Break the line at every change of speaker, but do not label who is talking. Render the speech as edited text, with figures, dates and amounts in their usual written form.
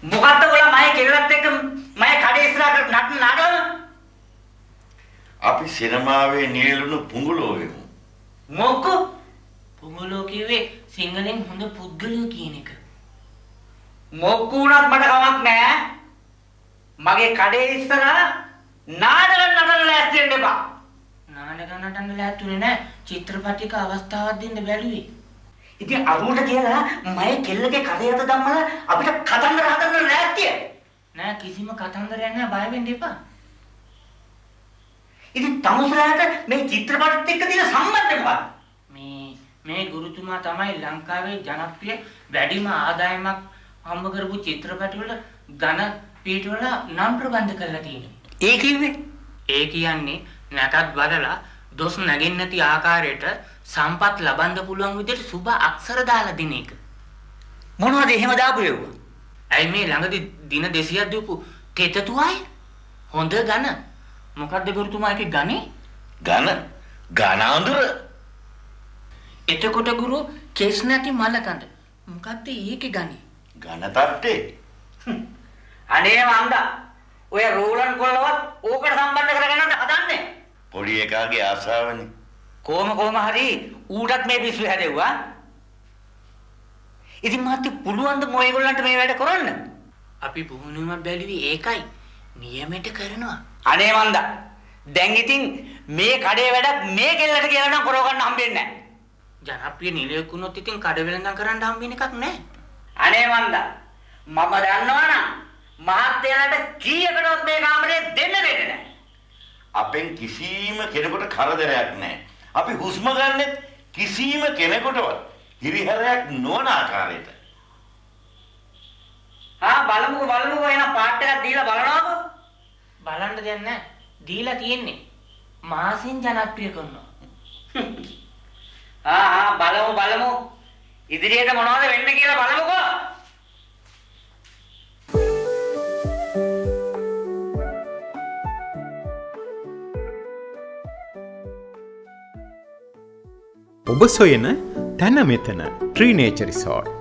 මොකද්ද ඔයාලා මගේ කෙල්ලත් එක්ක මගේ කඩේ ඉස්සරහට නටන නාටකම?
අපි සිනමාවේ නියැලුණු පුඟුලෝ වෙමු.
මොකෝ?
පුඟුලෝ කිව්වේ සිංහලෙන් හොඳ පුද්ගලයෝ කියන එක.
මොකු උනත් මට කමක් නෑ. මගේ කඩේ ඉස්සරහ නාටක නටන්න ලෑස්ති වෙන්න එපා.
නාටක නටන්න ලෑස්තුනේ නෑ. චිත්‍රපටික අවස්ථාවක් දෙන්න බැලුවේ.
ඉතින් අරුණට කියලා මගේ කෙල්ලගේ කඩේ අත දැම්මලා අපිට කතන්දර හදන්න ලෑස්තිය.
නෑ කිසිම කතන්දරයක් නෑ, බය වෙන්න එපා.
ඉතින් තමුසලාට මේ චිත්‍රපටිත් එක්ක තියෙන සම්බන්ධය මොකක්ද?
මේ ගුරුතුමා තමයි ලංකාවේ ජනප්‍රිය වැඩිම ආදායමක් හම්බ කරපු චිත්‍රපටිවල ඝන පීඨවල නම් ප්‍රබන්ධ කරලා තියෙනවා.
ඒ කිව්වේ?
ඒ කියන්නේ නැකත් බදලා දොස් නැගෙන්නේ නැති ආකාරයට සම්පත් ලබන්න පුළුවන් විදිහට සුබ අක්ෂර දාලා දින එක.
මොනවද එහෙම දාපු ඒවා?
ඇයි මේ ළඟදී දින 200ක් දීපු තෙතතුවයි හොඳ ඝන. මොකද්ද ගුරුතුමා එකේ ඝනේ?
ඝන අඳුර.
එතකොට ගුරු කෙස් නැති මලකඳ. මොකද්ද ඒකේ ඝනේ?
ඝන තට්ටේ.
අනේ මන්දා. ඔය රෝලන් කොල්ලවත් ඕකට සම්බන්ධ කරගන්නත් හදන්නේ.
පොඩි එකාගේ ආසාවනේ.
කොහොම හරි ඌටත් මේ පිස්සු හැදෙව්වා. ඉතින් මාත් පුළුවන් ද මොයගොල්ලන්ට මේ වැඩ කරන්න?
අපි පුහුණුවම බැලුවේ ඒකයි. නියමයට කරනවා.
අනේ මන්දා. දැන් ඉතින් මේ කඩේ වැඩ මේ කෙල්ලට කියලා නම් කරව ගන්න හම්බෙන්නේ නැහැ.
ජනප්‍රිය නිලයක් වුණොත් ඉතින් කඩ වෙලඳන් කරන්න හම්බෙන එකක් නැහැ.
අනේ මන්දා. මම දන්නවනම් මහත්තයාලට කීයකටවත් මේ කාමරේ දෙන්න දෙන්නේ නැහැ.
අපෙන් කිසිම කෙනෙකුට කරදරයක් නැහැ. අපි හුස්ම ගන්නෙත් කිසිම කෙනෙකුටවත් හිරිහැරයක් නොවන ආකාරයට.
බලමුකෝ එන පාට් එකක් දීලා බලනවාකෝ.
බලන්න දෙයක් නැහැ. දීලා තියෙන්නේ. මාසින් ජනප්‍රිය කරනවා.
බලමු. ඉදිරියට මොනවද වෙන්න කියලා බලමුකෝ.
ඔබ සොයන තැන මෙතන ට්‍රී නේචර් රිසෝට්